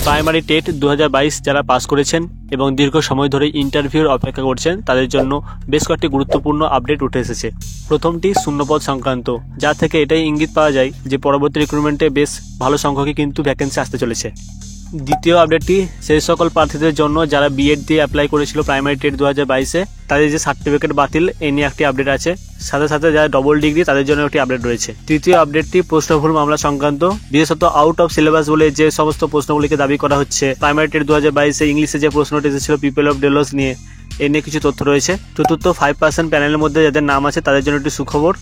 Primary TET 2022 যারা pass করেছেন এবং দীর্ঘ সময় ধরে ইন্টারভিউর অপেক্ষা করছেন তাদের জন্য বেশ কয়েকটি গুরুত্বপূর্ণ আপডেট উঠে এসেছে। প্রথমটি শূন্যপদ সংক্রান্ত, যা থেকে এটাই ইঙ্গিত পাওয়া যায় যে পরবর্তী রিক্রুটমেন্টে বেশ ভালো সংখ্যকই কিন্তু ভ্যাকেন্সি আসতে চলেছে। দ্বিতীয় আপডেটটি সেই সকল প্রার্থীদের জন্য যারা বিএড দিয়ে অ্যাপ্লাই করেছিল প্রাইমারি টেট 2022-এ, তাদের যে সার্টিফিকেট বাতিল এ নিয়ে একটি আপডেট আছে। সাথে সাথে যারা ডবল ডিগ্রি তাদের জন্য একটি আপডেট রয়েছে। তৃতীয় আপডেটটি প্রশ্নভুল মামলা সংক্রান্ত, বিশেষত আউট অফ সিলেবাস বলে যে সমস্ত প্রশ্নগুলিকে দাবি করা হচ্ছে। প্রাইমারি টেট 2022-এ ইংলিশে যে প্রশ্নটি এসেছিল পিপল অফ ডেলোস নিয়ে, এ নিয়ে কিছু তথ্য রয়েছে। চতুর্থ, 5% প্যানেলের মধ্যে যাদের নাম আছে তাদের জন্য একটি সুখবর।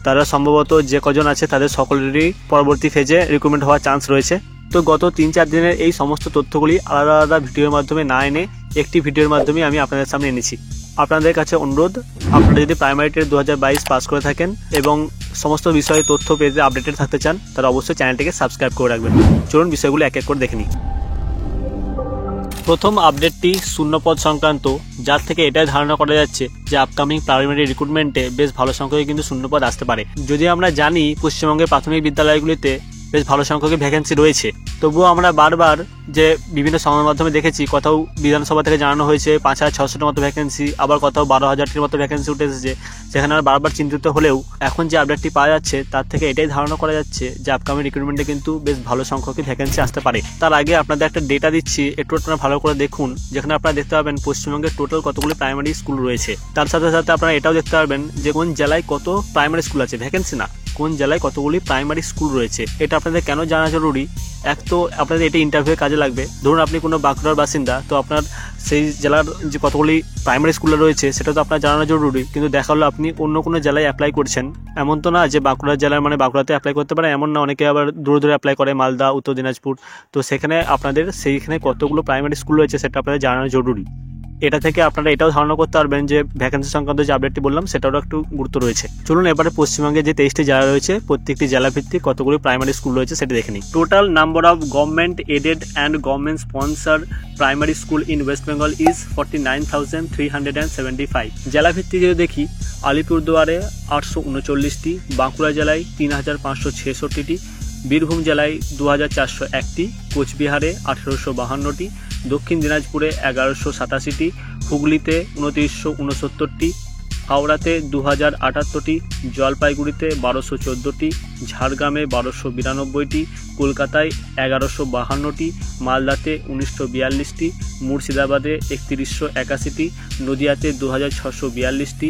তারা সম্ভবত যে কজন আছে তাদের সকলেরই পরবর্তী ফেজে রিক্রুটমেন্ট হওয়ার চান্স রয়েছে। তো গত 3-4 দিনের এই সমস্ত তথ্যগুলি আলাদা আলাদা ভিডিওর মাধ্যমে না এনে একটি ভিডিওর মাধ্যমে আমি আপনাদের সামনে এনেছি। আপনাদের কাছে অনুরোধ, আপনারা যদি প্রাইমারি টেট 2022 পাস করে থাকেন এবং সমস্ত বিষয়ে তথ্য পেতে আপডেটেড থাকতে চান, তারা অবশ্যই চ্যানেলটিকে সাবস্ক্রাইব করে রাখবেন। চলুন বিষয়গুলো এক এক করে দেখে নিই। প্রথম আপডেটটি শূন্যপদ সংক্রান্ত, যার থেকে এটাই ধারণা করা যাচ্ছে যে আপকামিং প্রাইমারি রিক্রুটমেন্টে বেশ ভালো সংখ্যক কিন্তু শূন্যপদ আসতে পারে। যদি আমরা জানি পশ্চিমবঙ্গের প্রাথমিক বিদ্যালয়গুলিতে বেশ ভালো সংখ্যক ভ্যাকেন্সি রয়েছে, তবুও আমরা বারবার যে বিভিন্ন সংবাদ মাধ্যমে দেখেছি, কোথাও বিধানসভা থেকে জানানো হয়েছে 5600-র মতো ভ্যাকেন্সি, আবার কোথাও 12,000-টির মতো ভ্যাকেন্সি উঠে এসেছে। সেখানে আর বারবার চিন্তিত হলেও এখন যে আপডেটটি পাওয়া যাচ্ছে তার থেকে এটাই ধারণা করা যাচ্ছে যে আপকামিং রিক্রুটমেন্টে কিন্তু বেশ ভালো সংখ্যক ভ্যাকেন্সি আসতে পারে। তার আগে আপনাদের একটা ডেটা দিচ্ছি, একটু আপনারা ভালো করে দেখুন, যেখানে আপনারা দেখতে পাবেন পশ্চিমবঙ্গের টোটাল কতগুলি প্রাইমারি স্কুল রয়েছে। তার সাথে সাথে আপনারা এটাও দেখতে পারবেন যে কোন জেলায় কত প্রাইমারি স্কুল আছে, ভ্যাকেন্সি না, কোন জেলায় কতগুলি প্রাইমারি স্কুল রয়েছে। এটা আপনাদের কেন জানা জরুরি? এক তো আপনাদের এটা ইন্টারভিউয়ে কাজে লাগবে। ধরুন আপনি কোনো বাঁকুড়ার বাসিন্দা, তো আপনার সেই জেলার যে কতগুলি প্রাইমারি স্কুল রয়েছে সেটা তো আপনার জানানো জরুরি। কিন্তু দেখা হলো আপনি অন্য কোনো জেলায় অ্যাপ্লাই করছেন, এমন তো না যে বাঁকুড়া জেলার মানে বাঁকুড়াতে অ্যাপ্লাই করতে পারে এমন না, অনেকে আবার দূরে দূরে অ্যাপ্লাই করে, মালদা, উত্তর দিনাজপুর। তো সেখানে আপনাদের সেইখানে কতগুলো প্রাইমারি স্কুল রয়েছে সেটা আপনাদের জানানো জরুরি। এটা থেকে আপনারা এটাও ধারণা করতে পারবেন যে ভ্যাকেন্সি সংক্রান্ত যে আপডেটটি বললাম সেটারও একটু গুরুত্ব রয়েছে। চলুন এবারে পশ্চিমবঙ্গে যে 23টি জেলা রয়েছে প্রত্যেকটি জেলা ভিত্তিক কতগুলি প্রাইমারি স্কুল রয়েছে সেটা দেখে নিই। Total number of government aided and government sponsor primary school in West Bengal is 49,375। জেলা ভিত্তিক যদি দেখি, আলিপুরদুয়ারে 839টি, বাঁকুড়া জেলায় 3,566টি, বীরভূম জেলায় 2,401টি, কোচবিহারে 1,852টি, দক্ষিণ দিনাজপুরে 1,187টি, হুগলিতে 2,969টি, হাওড়াতে 2,078টি, জলপাইগুড়িতে 1,214টি, ঝাড়গ্রামে 1,292টি, কলকাতায় 1,152টি, মালদাতে 1,942টি, মুর্শিদাবাদে 3,181টি, নদিয়াতে 2,642টি,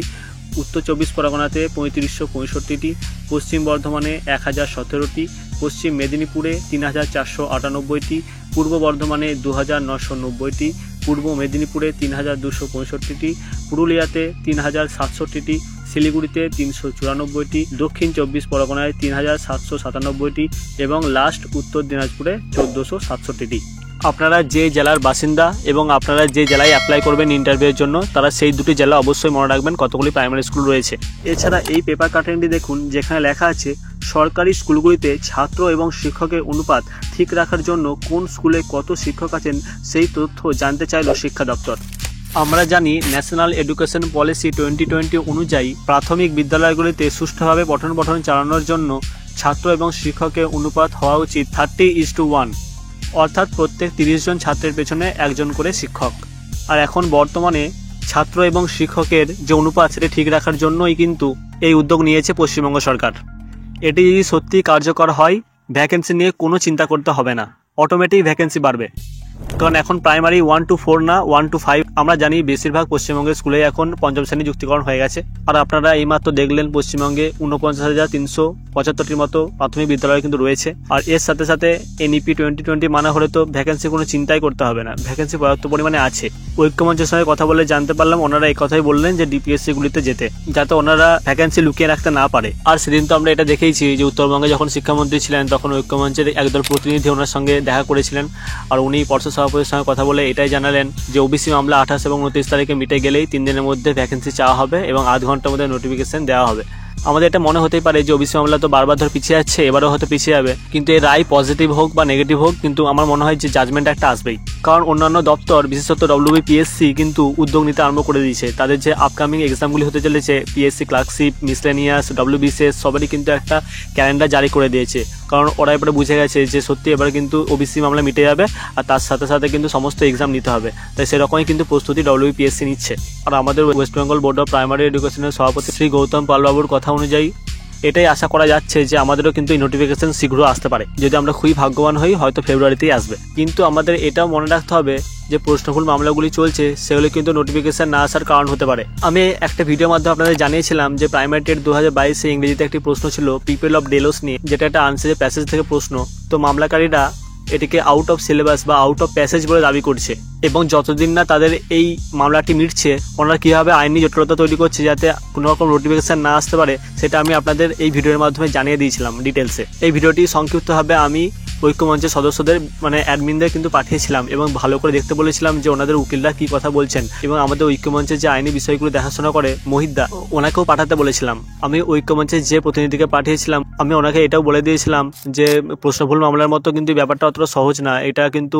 উত্তর 24 পরগনাতে 3,565টি, পশ্চিম বর্ধমানে 1,017টি, পশ্চিম মেদিনীপুরে 3,498টি, পূর্ব বর্ধমানে 2,990টি, পূর্ব মেদিনীপুরে 3,265টি, পুরুলিয়াতে 3,067টি, শিলিগুড়িতে 394টি, দক্ষিণ 24 পরগনায় 3,797টি এবং লাস্ট উত্তর দিনাজপুরে 1,467টি। আপনারা যে জেলার বাসিন্দা এবং আপনারা যে জেলায় অ্যাপ্লাই করবেন ইন্টারভিউয়ের জন্য, তারা সেই দুটি জেলা অবশ্যই মনে রাখবেন কতগুলি প্রাইমারি স্কুল রয়েছে। এছাড়া এই পেপার কাটিংটি দেখুন, যেখানে লেখা আছে সরকারি স্কুলগুলিতে ছাত্র এবং শিক্ষকের অনুপাত ঠিক রাখার জন্য কোন স্কুলে কত শিক্ষক আছেন সেই তথ্য জানতে চাইল শিক্ষা দপ্তর। আমরা জানি ন্যাশনাল এডুকেশন পলিসি 2020 অনুযায়ী প্রাথমিক বিদ্যালয়গুলিতে সুষ্ঠুভাবে পঠন পাঠন চালানোর জন্য ছাত্র এবং শিক্ষকের অনুপাত হওয়া উচিত 30:1, অর্থাৎ প্রত্যেক 30 জন ছাত্রের পেছনে একজন করে শিক্ষক। আর এখন বর্তমানে ছাত্র এবং শিক্ষকের যে অনুপাত সেটা ঠিক রাখার জন্যই কিন্তু এই উদ্যোগ নিয়েছে পশ্চিমবঙ্গ সরকার। এটি যদি সত্যি কার্যকর হয়, ভ্যাকেন্সি নিয়ে কোনো চিন্তা করতে হবে না, অটোমেটিক ভ্যাকেন্সি বাড়বে। কারণ এখন প্রাইমারি 1 to 4 না 1 to 5, আমরা জানি বেশিরভাগ পশ্চিমবঙ্গের স্কুলে এখন পঞ্চম শ্রেণী যুক্তিকরণ হয়ে গেছে। আর আপনারা এইমাত্র দেখলেন পশ্চিমবঙ্গে 49,375টির মতো প্রাথমিক বিদ্যালয় কিন্তু রয়েছে। আর এর সাথে সাথে এনইপি 2020 মানা হলে তো ভ্যাকেন্সি কোনো চিন্তাই করতে হবে না, ভ্যাকেন্সি পর্যাপ্ত পরিমাণে আছে। ঐক্যমঞ্চের সঙ্গে কথা বলে জানতে পারলাম ওনারা এই কথাই বললেন যে ডিপিএসসি গুলিতে যেতে, যাতে ওনারা ভ্যাকেন্সি লুকিয়ে রাখতে না পারে। আর সেদিন তো আমরা এটা দেখেইছি যে উত্তরবঙ্গে যখন শিক্ষামন্ত্রী ছিলেন তখন ঐক্যমঞ্চের একদল প্রতিনিধি ওনার সঙ্গে দেখা করেছিলেন। আর উনি পর্ষদ সভাপতির সঙ্গে কথা বলে এটাই জানালেন যে ওবিসি মামলা 28 এবং 29 তারিখে মিটে গেলেই 3 দিনের মধ্যে ভ্যাকেন্সি চাওয়া হবে এবং আধ ঘন্টার মধ্যে নোটিফিকেশন দেওয়া হবে। আমাদের এটা মনে হতেই পারে যে ওবিসি মামলা তো বারবার ধরে পিছিয়ে যাচ্ছে, এবারও হয়তো পিছিয়ে যাবে, কিন্তু এর রায় পজিটিভ হোক বা নেগেটিভ হোক, কিন্তু আমার মনে হয় যে জাজমেন্ট একটা আসবেই। কারণ অন্যান্য দপ্তর বিশেষত WBPSC কিন্তু উদ্যোগ নিতে আরম্ভ করে দিয়েছে। তাদের যে আপকামিং এক্সামগুলি হতে চলেছে, PSC ক্লার্কশিপ, মিসলেনিয়াস, WBCS সবারই কিন্তু একটা ক্যালেন্ডার জারি করে দিয়েছে। কারণ ওরা এবারে বুঝে গেছে যে সত্যি এবারে কিন্তু ওবিসি মামলা মিটে যাবে, আর তার সাথে সাথে কিন্তু সমস্ত এক্সাম নিতে হবে। তাই সেরকমই কিন্তু প্রস্তুতি WBPSC নিচ্ছে। আর আমাদের West Bengal board of primary এডুকেশনের সভাপতি শ্রী গৌতম পালবাবুর কথা অনুযায়ী এটাই আশা করা যাচ্ছে যে আমাদেরও কিন্তু এই নোটিফিকেশন শীঘ্র আসতে পারে। যদি আমরা খুবই ভাগ্যবান হই, হয়তো ফেব্রুয়ারিতেই আসবে। কিন্তু আমাদের এটাও মনে রাখতে হবে যে প্রশ্নভুল মামলাগুলি চলছে, সেগুলো কিন্তু নোটিফিকেশন না আসার কারণ হতে পারে। আমি একটা ভিডিওর মাধ্যমে আপনাদের জানিয়েছিলাম যে প্রাইমারি টেট 2022-এ ইংরেজিতে একটি প্রশ্ন ছিল পিপল অফ ডেলোস নিয়ে, যেটা একটা আনসারের প্যাসেজ থেকে প্রশ্ন। তো মামলাকারীরা এটিকে আউট অফ সিলেবাস বা আউট অফ প্যাসেজ বলে দাবি করছে, এবং যতদিন না তাদের এই মামলাটি মিটছে ওনারা কীভাবে আইনি জটিলতা তৈরি করছে যাতে কোনো রকম নোটিফিকেশন না আসতে পারে, সেটা আমি আপনাদের এই ভিডিওর মাধ্যমে জানিয়ে দিয়েছিলাম ডিটেলসে। এই ভিডিওটি সংক্ষিপ্তভাবে আমি ঐক্যমঞ্চের সদস্যদের অ্যাডমিনদের কিন্তু পাঠিয়েছিলাম এবং ভালো করে দেখতে বলেছিলাম যে ওনাদের উকিলরা কি কথা বলছেন, এবং আমাদের ঐক্যমঞ্চের যে আইনি বিষয়গুলো দেখাশোনা করে মহিদ্দা, ওনাকেও পাঠাতে বলেছিলাম। আমি ঐক্যমঞ্চের যে প্রতিনিধিকে পাঠিয়েছিলাম আমি ওনাকে এটাও বলে দিয়েছিলাম যে প্রশ্নভুল মামলার মতো কিন্তু ব্যাপারটা অতটা সহজ না। এটা কিন্তু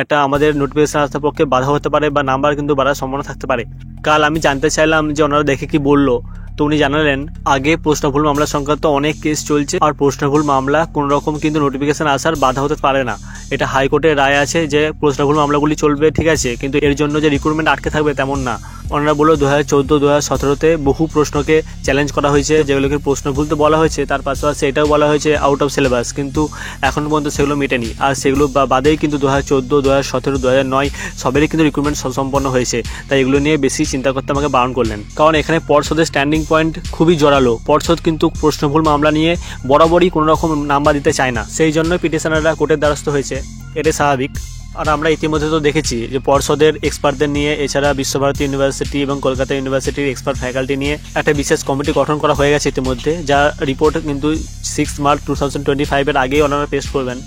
একটা আমাদের নোটিফিকেশন আসার পক্ষে বাধা হতে পারে বা নাম্বার কিন্তু বাড়ার সম্ভাবনা থাকতে পারে। কাল আমি জানতে চাইলাম যে ওনারা দেখে কি বললো, তো উনি জানালেন আগে প্রশ্নভুল মামলা সংক্রান্ত অনেক কেস চলছে, আর প্রশ্নভুল মামলা কোনো রকম কিন্তু নোটিফিকেশন আসার বাধা হতে পারে না। এটা হাইকোর্টের রায় আছে যে প্রশ্নভুল মামলাগুলি চলবে, ঠিক আছে, কিন্তু এর জন্য যে রিক্রুটমেন্ট আটকে থাকবে তেমন না। ওনারা বললো 2014-2017-তে বহু প্রশ্নকে চ্যালেঞ্জ করা হয়েছে, যেগুলোকে প্রশ্নভুল তো বলা হয়েছে, তার পাশাপাশি এটাও বলা হয়েছে আউট অফ সিলেবাস, কিন্তু এখন পর্যন্ত সেগুলো মেটেনি। আর সেগুলো বাদেই কিন্তু 2014, 2017, 2009 সবেরই কিন্তু রিক্রুটমেন্ট সম্পন্ন হয়েছে। তাই এগুলো নিয়ে বেশি চিন্তা করতে আমাকে বারণ করলেন, কারণ এখানে পর্ষদের স্ট্যান্ডিং পয়েন্ট খুবই জোরালো। পর্ষদ কিন্তু প্রশ্নভুল মামলা নিয়ে বরাবরই কোনো রকম নাম্বার দিতে চায় না, সেই জন্য পিটিশনাররা কোর্টের দ্বারস্থ হয়েছে, এটা স্বাভাবিক। আর আমরা ইতিমধ্যে তো দেখেছি যে পর্ষদের এক্সপার্টদের নিয়ে, এছাড়া বিশ্বভারতী ইউনিভার্সিটি এবং কলকাতা ইউনিভার্সিটির এক্সপার্ট ফ্যাকাল্টি নিয়ে একটা বিশেষ কমিটি গঠন করা হয়ে গেছে ইতিমধ্যে, যার রিপোর্ট কিন্তু 6 মার্চ 2025-এর আগেই ওনারা পেশ করবেন।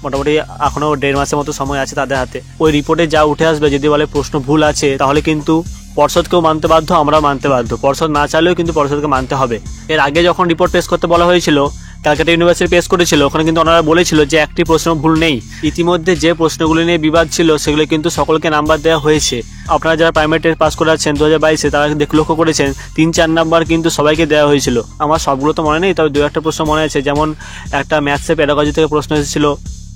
মোটামুটি এখনও 1.5 মাসের মতো সময় আছে তাদের হাতে। ওই রিপোর্টে যা উঠে আসবে, যদি বলে প্রশ্ন ভুল আছে, তাহলে কিন্তু পর্ষদকেও মানতে বাধ্য, আমরা মানতে বাধ্য। পর্ষদ না চাইলেও কিন্তু পর্ষদকে মানতে হবে। এর আগে যখন রিপোর্ট পেশ করতে বলা হয়েছিল, ক্যালকাটা ইউনিভার্সিটি পেশ করেছিল, ওখানে কিন্তু ওনারা বলেছিল যে একটি প্রশ্ন ভুল নেই। ইতিমধ্যে যে প্রশ্নগুলি নিয়ে বিবাদ ছিল সেগুলো কিন্তু সকলকে নাম্বার দেওয়া হয়েছে। আপনারা যারা প্রাইমারি টেস্ট পাস করে আছেন 2022-এ, তারা লক্ষ্য করেছেন 3-4 নাম্বার কিন্তু সবাইকে দেওয়া হয়েছিল। আমার সবগুলো তো মনে নেই, তবে 2-1টা প্রশ্ন মনে আছে। যেমন একটা ম্যাথসে প্যাডাগজি থেকে প্রশ্ন এসেছিল।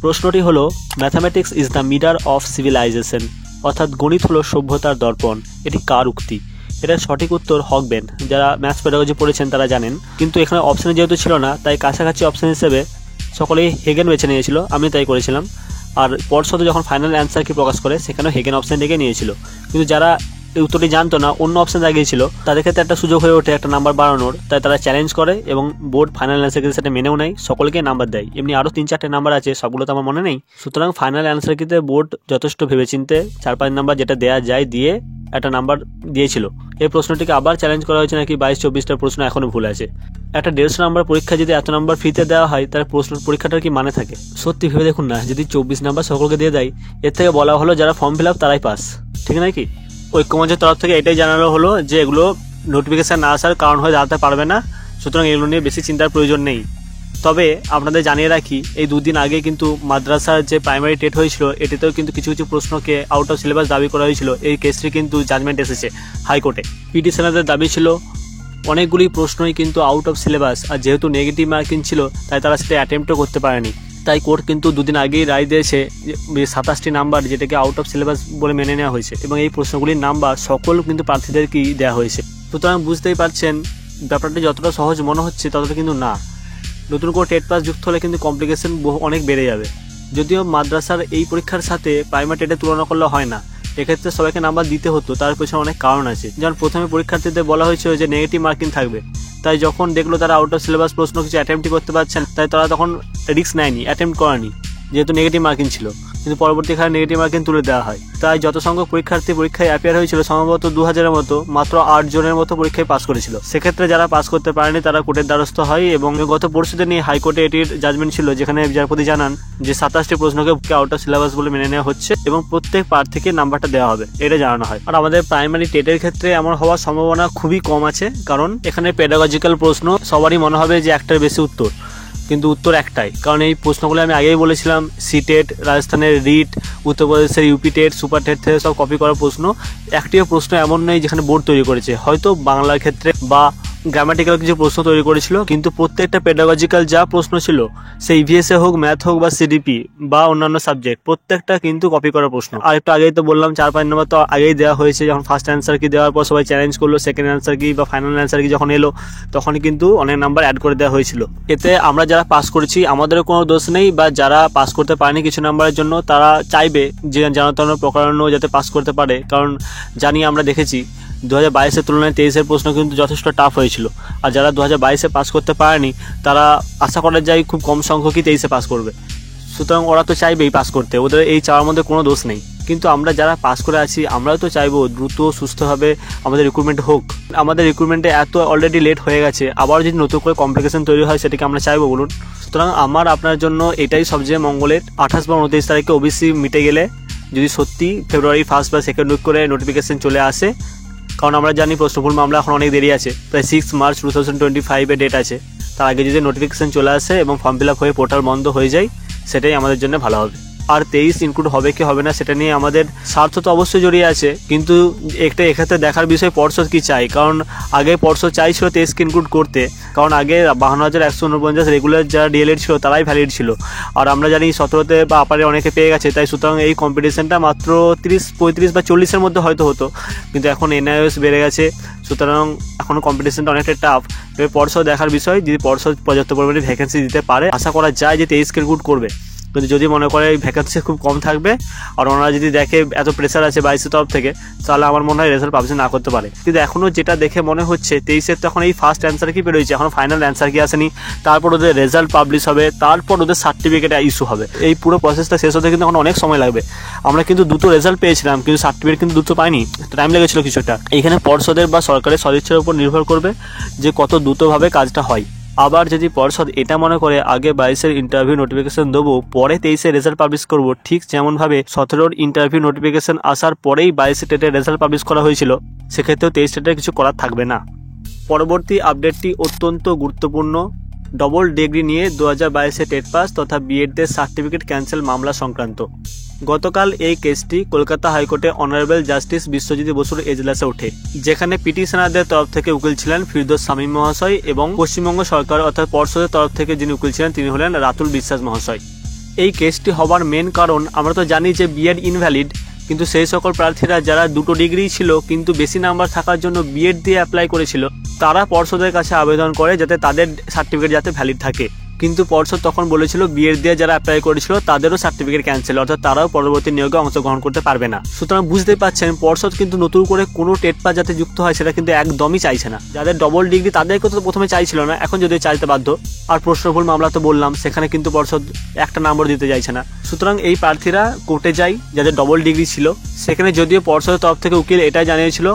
প্রশ্নটি হলো mathematics is the mirror of civilization, অর্থাৎ গণিত হলো সভ্যতার দর্পণ। এটি কার উক্তি? এটার সঠিক উত্তর হকবেন। যারা ম্যাথস প্যাডাগজি পড়েছেন তারা জানেন, কিন্তু এখানে অপশানে যেহেতু ছিল না, তাই কাছাকাছি অপশান হিসেবে সকলেই হেগেন বেছে নিয়েছিল, আমি তাই করেছিলাম। আর পর্ষদে যখন ফাইনাল অ্যান্সার কি প্রকাশ করে, সেখানেও হেগেন অপশান ডেকে নিয়েছিল। কিন্তু যারা এই উত্তরটি জানতো না, অন্য অপশান দাগিয়েছিল, তাদের ক্ষেত্রে একটা সুযোগ হয়ে ওঠে একটা নাম্বার বাড়ানোর। তাই তারা চ্যালেঞ্জ করে এবং বোর্ড ফাইনাল অ্যান্সার কিন্তু সেটা মেনেও নেয়, সকলকে নাম্বার দেয়। এমনি আরও 3-4টে নাম্বার আছে, সবগুলো তো আমার মনে নেই। সুতরাং ফাইনাল অ্যান্সার কিন্তু বোর্ড যথেষ্ট ভেবেচিন্তে 4-5 নাম্বার যেটা দেওয়া যায় দিয়ে একটা নাম্বার দিয়েছিল। এই প্রশ্নটিকে আবার চ্যালেঞ্জ করা হয়েছে নাকি 22-24টা প্রশ্ন এখনও ভুল আছে। একটা 150 নাম্বার পরীক্ষা যদি এত নাম্বার ফ্রিতে দেওয়া হয়, তার প্রশ্ন পরীক্ষাটার কি মানে থাকে? সত্যি ভেবে দেখুন না, যদি 24 নাম্বার সকলকে দিয়ে দেয়, এর থেকে বলা হলো যারা ফর্ম ফিল আপ তারাই পাস, ঠিক নাকি? ঐক্যমঞ্চের তরফ থেকে এটাই জানানো হলো যে এগুলো নোটিফিকেশান না আসার কারণ হয়ে দাঁড়াতে পারবে না, সুতরাং এগুলো নিয়ে বেশি চিন্তার প্রয়োজন নেই। তবে আপনাদের জানিয়ে রাখি, এই 2 দিন আগে কিন্তু মাদ্রাসার যে প্রাইমারি টেট হয়েছিল, এটিতেও কিন্তু কিছু কিছু প্রশ্নকে আউট অফ সিলেবাস দাবি করা হয়েছিল। এই কেসটি কিন্তু জাজমেন্ট এসেছে হাইকোর্টে। পিটিশনারদের দাবি ছিল অনেকগুলি প্রশ্নই কিন্তু আউট অফ সিলেবাস, আর যেহেতু নেগেটিভ মার্কিং ছিল তাই তারা সেটা অ্যাটেম্পটও করতে পারেনি। তাই কোর্ট কিন্তু 2 দিন আগেই রায় দিয়েছে 27টি নাম্বার যেটাকে আউট অফ সিলেবাস বলে মেনে নেওয়া হয়েছে, এবং এই প্রশ্নগুলির নাম্বার সকল কিন্তু প্রার্থীদেরকেই দেওয়া হয়েছে। সুতরাং বুঝতেই পারছেন ব্যাপারটা যতটা সহজ মনে হচ্ছে ততটা কিন্তু না। নতুন করে টেট পাস যুক্ত হলে কিন্তু কমপ্লিকেশন অনেক বেড়ে যাবে। যদিও মাদ্রাসার এই পরীক্ষার সাথে প্রাইমারি টেটের তুলনা করলে হয় না, এক্ষেত্রে সবাইকে নাম্বার দিতে হতো, তার পেছনে অনেক কারণ আছে। যেমন প্রথমে পরীক্ষার্থীদের বলা হয়েছিল যে নেগেটিভ মার্কিং থাকবে, তাই যখন দেখলো তারা আউট অফ সিলেবাস প্রশ্ন কিছু অ্যাটেম্পটই করতে পারছেন, তাই তারা তখন রিস্ক নেয়নি, অ্যাটেম্প্ট করেনি, যেহেতু নেগেটিভ মার্কিং ছিল। কিন্তু পরবর্তীকালে নেগেটিভ মার্কিং তুলে দেওয়া হয়। তাই যত সংখ্যক পরীক্ষার্থী পরীক্ষায় অ্যাপিয়ার হয়েছিল সম্ভবত 2000-এর মতো, মাত্র 8 জনের মতো পরীক্ষায় পাস করেছিল। সেক্ষেত্রে যারা পাস করতে পারেনি তারা কোর্টের দ্বারস্থ হয় এবং গত পরশুদিন হাইকোর্টে এটির জাজমেন্ট ছিল, যেখানে বিচারপতি জানান যে 27টি প্রশ্নকে আউট অফ সিলেবাস বলে মেনে নেওয়া হচ্ছে এবং প্রত্যেক পার্ট থেকে নাম্বারটা দেওয়া হবে, এটা জানানো হয়। আর আমাদের প্রাইমারি টেটের ক্ষেত্রে এমন হওয়ার সম্ভাবনা খুবই কম আছে, কারণ এখানে পেডাগজিক্যাল প্রশ্ন সবারই মনে হবে যে একটার বেশি উত্তর, কিন্তু উত্তর একটাই। কারণ এই প্রশ্নগুলো আমি আগেই বলেছিলাম, সিটেট, রাজস্থানের রিট, উত্তরপ্রদেশের ইউপি টেট, সুপার টেট থেকে সব কপি করা প্রশ্ন। একটিও প্রশ্ন এমন নেই যেখানে বোর্ড তৈরি করেছে, হয়তো বাংলার ক্ষেত্রে বা গ্রামাটিক্যাল কিছু প্রশ্ন তৈরি করেছিল, কিন্তু প্রত্যেকটা পেডাগজিক্যাল যা প্রশ্ন ছিল, সেই ইভিএসএ হোক, ম্যাথ হোক বা সিডিপি বা অন্যান্য সাবজেক্ট, প্রত্যেকটা কিন্তু কপি করা প্রশ্ন। আর একটু আগেই তো বললাম 4-5 নম্বর তো আগেই দেওয়া হয়েছে, যখন ফার্স্ট অ্যান্সার কি দেওয়ার পর সবাই চ্যালেঞ্জ করলো, সেকেন্ড অ্যান্সার কি বা ফাইনাল অ্যান্সার কি যখন এলো, তখনই কিন্তু অনেক নাম্বার অ্যাড করে দেওয়া হয়েছিল। এতে আমরা যারা পাস করেছি আমাদেরও কোনো দোষ নেই, বা যারা পাস করতে পারেনি কিছু নাম্বারের জন্য তারা চাইবে যে জানাতন প্রকারণ যাতে পাস করতে পারে, কারণ জানি আমরা দেখেছি 2022-এর তুলনায় 23-এর প্রশ্ন কিন্তু যথেষ্ট টাফ হয়েছিল। আর যারা 2022-এ পাস করতে পারেনি তারা আশা করা যায় খুব কম সংখ্যকই 23-এ পাস করবে। সুতরাং ওরা তো চাইবেই পাস করতে, ওদের এই চাওয়ার মধ্যে কোনো দোষ নেই। কিন্তু আমরা যারা পাস করে আছি আমরাও তো চাইবো দ্রুত সুস্থভাবে আমাদের রিক্রুটমেন্ট হোক। আমাদের রিক্রুটমেন্টে এত অলরেডি লেট হয়ে গেছে, আবার যদি নতুন করে কমপ্লিকেশন তৈরি হয় সেটাকে আমরা চাইবো বলুন? সুতরাং আমার আপনার জন্য এটাই সবচেয়ে মঙ্গলের। 28 বা 29 তারিখে ওবিসি মিটে গেলে যদি সত্যি ফেব্রুয়ারি 1 বা 2 উইক করে নোটিফিকেশন চলে আসে, কারণ আমরা জানি প্রশ্নভুল মামলা এখন অনেক দেরি আছে, প্রায় 6 মার্চ 2025 ডেট আছে, তার আগে যদি নোটিফিকেশন চলে আসে এবং ফর্ম ফিল আপ হয়ে পোর্টাল বন্ধ হয়ে যায়, সেটাই আমাদের জন্য ভালো হবে। আর 23 ইনক্লুড হবে কি হবে না সেটা নিয়ে আমাদের স্বার্থ তো অবশ্যই জড়িয়ে আছে, কিন্তু একটা এক্ষেত্রে দেখার বিষয় পর্ষদ কি চাই। কারণ আগে পর্ষদ চাইছিল 23কে ইনক্লুড করতে, কারণ আগে 52,149 রেগুলার যারা ডিএলএড ছিল তারাই ভ্যালিড ছিল, আর আমরা জানি 17তে বা আপারে অনেকে পেয়ে গেছে। তাই সুতরাং এই কম্পিটিশনটা মাত্র 30, 35 বা 40-এর মধ্যে হয়তো হতো, কিন্তু এখন এনআইএস বেড়ে গেছে, সুতরাং এখনও কম্পিটিশনটা অনেকটা টাফ। তবে পর্ষদ দেখার বিষয়, যদি পর্ষদ পর্যাপ্ত পরিমাণে ভ্যাকেন্সি দিতে পারে আশা করা যায় যে 23কে ইনক্লুড করবে। কিন্তু যদি মনে করে ভ্যাকেন্সি খুব কম থাকবে আর ওনারা যদি দেখে এত প্রেশার আছে 22-এর তরফ থেকে, তাহলে আমার মনে হয় রেজাল্ট পাবলিশ না করতে পারে। কিন্তু এখনও যেটা দেখে মনে হচ্ছে 23-এর তখন এই ফার্স্ট অ্যান্সার কি বেরোয়েছে, এখন ফাইনাল অ্যান্সার কি আসেনি, তারপর ওদের রেজাল্ট পাবলিশ হবে, তারপর ওদের সার্টিফিকেট ইস্যু হবে। এই পুরো প্রসেসটা শেষ হতে কিন্তু এখন অনেক সময় লাগবে। আমরা কিন্তু দুটো রেজাল্ট পেয়েছিলাম, কিন্তু সার্টিফিকেট কিন্তু দুটো পাইনি, টাইম লেগেছিল কিছুটা। এইখানে পর্ষদের বা সরকারের সদিচ্ছার উপর নির্ভর করবে যে কত দ্রুতভাবে কাজটা হয়। আবার যদি পর্ষদ এটা মনে করে আগে 22-এর ইন্টারভিউ নোটিফিকেশন দেবো, পরে 23-এর রেজাল্ট পাবলিশ করবো, ঠিক যেমনভাবে 17-র ইন্টারভিউ নোটিফিকেশন আসার পরেই 22 টেটের রেজাল্ট পাবলিশ করা হয়েছিল, সেক্ষেত্রেও 23 টেটের কিছু করার থাকবে না। পরবর্তী আপডেটটি অত্যন্ত গুরুত্বপূর্ণ। ডবল ডিগ্রি নিয়ে 2022-এ টেট পাস তথা বিএডদের সার্টিফিকেট ক্যান্সেল মামলা সংক্রান্ত। গতকাল এই কেসটি কলকাতা হাইকোর্টে অনারেবল জাস্টিস বিশ্বজিৎ বসুর এজলাসে ওঠে, যেখানে পিটিশনারদের তরফ থেকে উকিল ছিলেন ফিরদৌস শামীম মহাশয় এবং পশ্চিমবঙ্গ সরকার অর্থাৎ পর্ষদের তরফ থেকে যিনি উকিল ছিলেন তিনি হলেন রাতুল বিশ্বাস মহাশয়। এই কেসটি হবার মেন কারণ আমরা তো জানি যে বিএড ইনভ্যালিড, কিন্তু সেই সকল প্রার্থীরা যারা দুটো ডিগ্রি ছিল কিন্তু বেশি নাম্বার থাকার জন্য বিএড দিয়ে অ্যাপ্লাই করেছিল, তারা পর্ষদের কাছে আবেদন করে যাতে তাদের সার্টিফিকেট যাতে ভ্যালিড থাকে। কিন্তু পর্ষদ তখন বলেছিল বিএড দিয়ে যারা অ্যাপ্লাই করেছিল তাদেরও সার্টিফিকেট ক্যান্সেল, অর্থাৎ তারাও পরবর্তী নিয়োগে অংশগ্রহণ করতে পারবে না। সুতরাং বুঝতেই পারছেন পর্ষদ কিন্তু নতুন করে কোনো টেট পাস যাতে যুক্ত হয় সেটা কিন্তু একদমই চাইছে না। যাদের ডবল ডিগ্রি তাদেরকে তো প্রথমে চাইছিল না, এখন যদি চাইতে বাধ্য। আর প্রশ্নভুল মামলা তো বললাম, সেখানে কিন্তু পর্ষদ একটা নম্বর দিতে চাইছে না। সুতরাং এই প্রার্থীরা কোর্টে যায় যাদের ডবল ডিগ্রি ছিল, সেখানে যদিও পর্ষদের তরফ থেকে উকিল এটাই জানিয়েছিল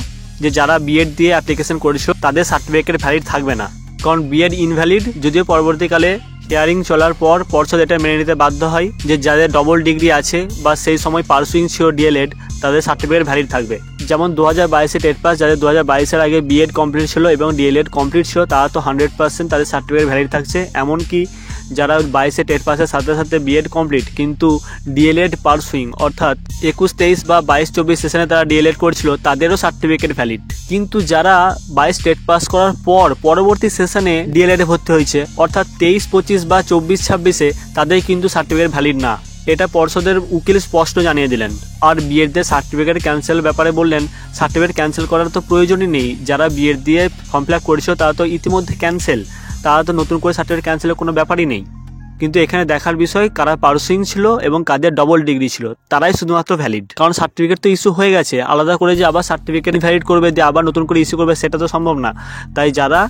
যে যারা বিএড দিয়ে অ্যাপ্লিকেশন করেছিল তাদের সার্টিফিকেট ভ্যালিড থাকবে না, কারণ বিএড ইনভ্যালিড। যদিও পরবর্তীকালে হিয়ারিং চলার পর পর্ষদ এটা মেনে নিতে বাধ্য হয় যে যাদের ডবল ডিগ্রি আছে বা সেই সময় পার্সুইং ছিল ডিএলএড তাদের সার্টিফিকেট ভ্যালিড থাকবে। যেমন 2022-এ টেট পাস যাদের 2022-এর আগে বিএড কমপ্লিট ছিল এবং ডিএলএড কমপ্লিট ছিল তারা তো 100% তাদের সার্টিফিকেট ভ্যালিড থাকছে। এমনকি যারা 22-এ টেট পাসের সাথে সাথে বিএড কমপ্লিট কিন্তু ডিএলএড পার্সুইং অর্থাৎ 21-23 বা 22-24 সেশনে তারা ডিএলএড করছিল তাদেরও সার্টিফিকেট ভ্যালিড। কিন্তু যারা 22 টেট পাস করার পর পরবর্তী সেশনে ডিএলএডে ভর্তি হয়েছে অর্থাৎ 23-25 বা 24-26-এ তাদের কিন্তু সার্টিফিকেট ভ্যালিড না, এটা পর্ষদের উকিল স্পষ্ট জানিয়ে দিলেন। আর বিএডদের সার্টিফিকেট ক্যান্সেল ব্যাপারে বললেন সার্টিফিকেট ক্যান্সেল করার তো প্রয়োজনই নেই, যারা বিএড দিয়ে ফর্ম ফিল আপ করেছিল তারা তো ইতিমধ্যে ক্যান্সেল, তারা তো নতুন করে সার্টিফিকেট ক্যান্সেলের কোনো ব্যাপারই নেই। কিন্তু এখানে দেখার বিষয় কারা পার্সুইং ছিল এবং কাদের ডবল ডিগ্রি ছিল তারাই শুধুমাত্র ভ্যালিড, কারণ সার্টিফিকেট তো ইস্যু হয়ে গেছে। আলাদা করে যে আবার সার্টিফিকেট ভ্যালিড করবে দিয়ে আবার নতুন করে ইস্যু করবে সেটা তো সম্ভব না। তাই যারা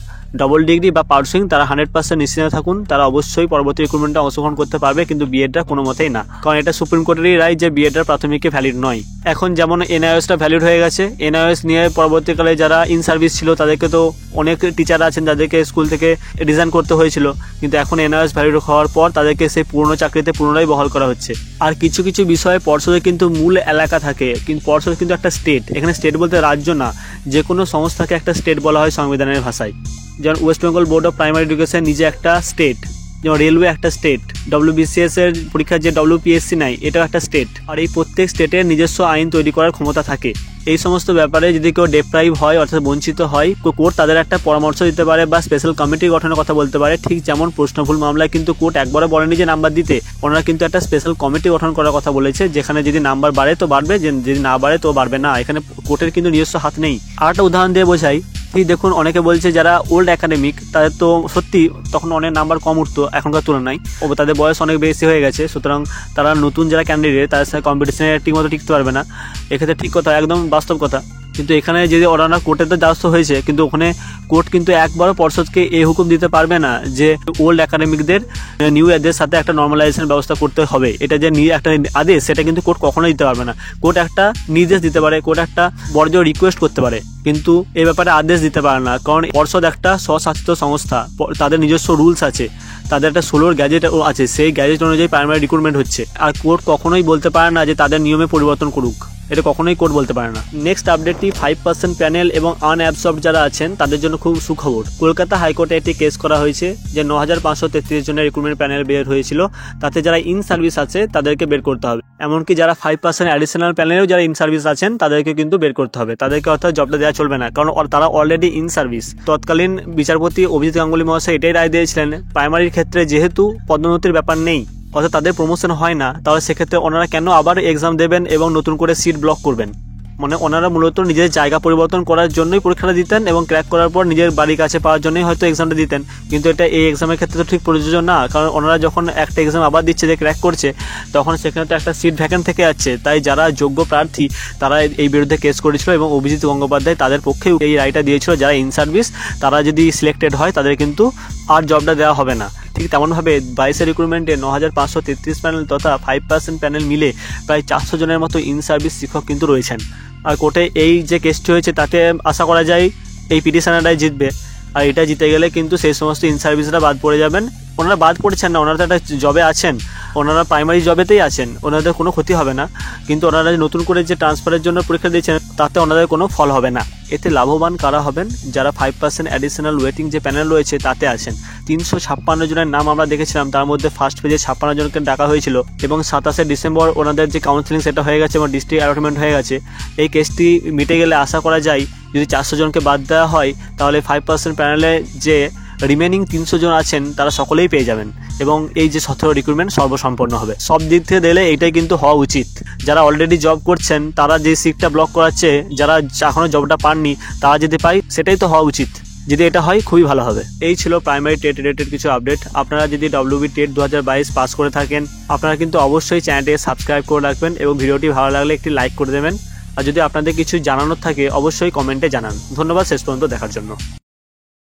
ডবল ডিগ্রি বা পার্সুইং তারা 100% নিশ্চিন্ত থাকুন, তারা অবশ্যই পরবর্তী রিক্রুটমেন্টে অংশগ্রহণ করতে পারবে, কিন্তু বিএডটা কোনো মতেই না, কারণ এটা সুপ্রিম কোর্টেরই রায় যে বিএডটা প্রাথমিকে ভ্যালিড নয়। এখন যেমন এনআইওএসটা ভ্যালিড হয়ে গেছে, এনআইওএস নিয়ে পরবর্তীকালে যারা ইন সার্ভিস ছিল তাদেরকে তো অনেক টিচার আছেন যাদেরকে স্কুল থেকে রিজাইন করতে হয়েছিল, কিন্তু এখন এনআইওএস ভ্যালিড হওয়ার পর তাদেরকে সেই পুরনো চাকরিতে পুনরায় বহাল করা হচ্ছে। আর কিছু কিছু বিষয়ে পর্ষদের কিন্তু মূল এলাকা থাকে, কিন্তু পর্ষদ কিন্তু একটা স্টেট, এখানে স্টেট বলতে রাজ্য না, যে কোনো সংস্থাকে একটা স্টেট বলা হয় সংবিধানের ভাষায়। যেমন West Bengal board of primary education নিজে একটা স্টেট, যেমন রেলওয়ে একটা স্টেট, WBCS এর পরীক্ষার যে WPSC নাই এটাও একটা স্টেট। আর এই প্রত্যেক স্টেটের নিজস্ব আইন তৈরি করার ক্ষমতা থাকে। এই সমস্ত ব্যাপারে যদি কেউ ডেপ্রাইভ হয় অর্থাৎ বঞ্চিত হয়, কোর্ট তাদের একটা পরামর্শ দিতে পারে বা স্পেশাল কমিটি গঠনের কথা বলতে পারে। ঠিক যেমন প্রশ্নভুল মামলায় কিন্তু কোর্ট একবারও বলেনি যে নাম্বার দিতে, ওনারা কিন্তু একটা স্পেশাল কমিটি গঠন করার কথা বলেছে, যেখানে যদি নাম্বার বাড়ে তো বাড়বে, যদি না বাড়ে তো বাড়বে না। এখানে কোর্টের কিন্তু নিজস্ব হাত নেই। আর একটা উদাহরণ দিয়ে বোঝাই, ঠিক দেখুন অনেকে বলছে যারা ওল্ড একাডেমিক তাদের তো সত্যি তখন অনেক নাম্বার কম উঠতো এখনকার তুলনায়, ও তাদের বয়স অনেক বেশি হয়ে গেছে, সুতরাং তারা নতুন যারা ক্যান্ডিডেট তাদের সাথে কম্পিটিশনে ঠিকমতো টিকতে পারবে না। এক্ষেত্রে ঠিক কথা, একদম বাস্তব কথা। কিন্তু এখানে যদি ওরা কোর্টের দ্বারস্থ হয়েছে, কিন্তু ওখানে কোর্ট কিন্তু একবারও পর্ষদকে এই হুকুম দিতে পারবে না যে ওল্ড একাডেমিকদের নিউ এদের সাথে একটা নর্মালাইজেশন ব্যবস্থা করতে হবে, এটা যে একটা আদেশ সেটা কিন্তু কোর্ট কখনোই দিতে পারবে না। কোর্ট একটা নির্দেশ দিতে পারে, কোর্ট একটা বড় রিকোয়েস্ট করতে পারে, কিন্তু এই ব্যাপারে আদেশ দিতে পারে না, কারণ পর্ষদ একটা স্বশাসিত সংস্থা, তাদের নিজস্ব রুলস আছে, তাদের একটা 16 গ্যাজেট আছে, সেই গ্যাজেট অনুযায়ী প্রাইমারি রিক্রুটমেন্ট হচ্ছে। আর কোর্ট কখনোই বলতে পারে না যে তাদের নিয়মে পরিবর্তন করুক, এটা কখনোই কোর্ট বলতে পারে না। নেক্সট আপডেটটি 5% প্যানেল এবং আনঅ্যাবসর্বড যারা আছেন তাদের জন্য খুব সুখবর। কলকাতা হাইকোর্টে একটি কেস করা হয়েছে যে 9533 জনের রিক্রুটমেন্ট প্যানেল বের হয়েছিল, তাতে যারা ইন সার্ভিস আছে তাদেরকে বের করতে হবে। এমনকি যারা 5% অ্যাডিশনাল প্যানেলেও যারা ইন সার্ভিস আছেন তাদেরকে কিন্তু বের করতে হবে, তাদেরকে অর্থাৎ জবটা দেওয়া চলবে না, কারণ তারা অলরেডি ইন সার্ভিস। তৎকালীন বিচারপতি অভিজিৎ গাঙ্গুলি মহাশয় এটাই রায় দিয়েছিলেন, প্রাইমারির ক্ষেত্রে যেহেতু পদোন্নতির ব্যাপার নেই অর্থাৎ তাদের প্রমোশন হয় না, তাহলে সেক্ষেত্রে ওনারা কেন আবার এক্সাম দেবেন এবং নতুন করে সিট ব্লক করবেন। মানে ওনারা মূলত নিজের জায়গা পরিবর্তন করার জন্যই পরীক্ষাটা দিতেন এবং ক্র্যাক করার পর নিজের বাড়ির কাছে পাওয়ার জন্যই হয়তো এক্সামটা দিতেন, কিন্তু এটা এই এক্সামের ক্ষেত্রে তো ঠিক প্রযোজ্য না, কারণ ওনারা যখন একটা এক্সাম আবার দিচ্ছে যে ক্র্যাক করছে, তখন সেখানে তো একটা সিট ভ্যাকেন্ট থেকে যাচ্ছে। তাই যারা যোগ্য প্রার্থী তারা এই বিরুদ্ধে কেস করেছিল এবং অভিজিৎ গঙ্গোপাধ্যায় তাদের পক্ষে এই রায়টা দিয়েছিল, যারা ইন সার্ভিস তারা যদি সিলেক্টেড হয় তাদের কিন্তু আর জবটা দেওয়া হবে না। ঠিক তেমনভাবে 22 রিক্রুটমেন্টে 9533 প্যানেল তথা 5% প্যানেল মিলে প্রায় 400 জনের মতো ইন সার্ভিস শিক্ষক কিন্তু রয়েছেন। আর কোর্টে এই যে কেসটি হয়েছে তাতে আশা করা যায় এই পিটিশনাররাই জিতবে, আর এটা জিতে গেলে কিন্তু সেই সমস্ত ইন সার্ভিসরা বাদ পড়ে যাবেন। ওনারা বাদ পড়েছেন না, ওনারা তো একটা জবে আছেন, ওনারা প্রাইমারি জবেতেই আছেন, ওনাদের কোনো ক্ষতি হবে না, কিন্তু ওনারা নতুন করে যে ট্রান্সফারের জন্য পরীক্ষা দিয়েছেন তাতে ওনাদের কোনো ফল হবে না। এতে লাভবান কারা হবেন? যারা 5% অ্যাডিশনাল ওয়েটিং যে প্যানেল রয়েছে তাতে আছেন। 356 জনের নাম আমরা দেখেছিলাম, তার মধ্যে ফার্স্ট পেজে 56 জনকে ডাকা হয়েছিল এবং 27শে ডিসেম্বর ওনাদের যে কাউন্সিলিং সেটা হয়ে গেছে এবং ডিস্ট্রিক্ট অ্যালটমেন্ট হয়ে গেছে। এই কেসটি মিটে গেলে আশা করা যায় যদি 400 জনকে বাদ দেওয়া হয় তাহলে 5% প্যানেলে যে রিমেনিং 300 জন আছেন তারা সকলেই পেয়ে যাবেন এবং এই যে 17 রিক্রুটমেন্ট সর্বসম্পন্ন হবে। সব দিক থেকে দিলে এটাই কিন্তু হওয়া উচিত। যারা অলরেডি জব করছেন তারা যে সিটটা ব্লক করাচ্ছে, যারা এখনো জবটা পাননি তারা যদি পায় সেটাই তো হওয়া উচিত। যদি এটা হয় খুবই ভালো হবে। এই ছিল প্রাইমারি টেট রিলেটেড কিছু আপডেট। আপনারা যদি WB টেট 2022 পাস করে থাকেন আপনারা কিন্তু অবশ্যই চ্যানেলটিকে সাবস্ক্রাইব করে রাখবেন এবং ভিডিওটি ভালো লাগলে একটি লাইক করে দেবেন। আর যদি আপনাদের কিছু জানানোর থাকে অবশ্যই কমেন্টে জানান। ধন্যবাদ শেষ পর্যন্ত দেখার জন্য।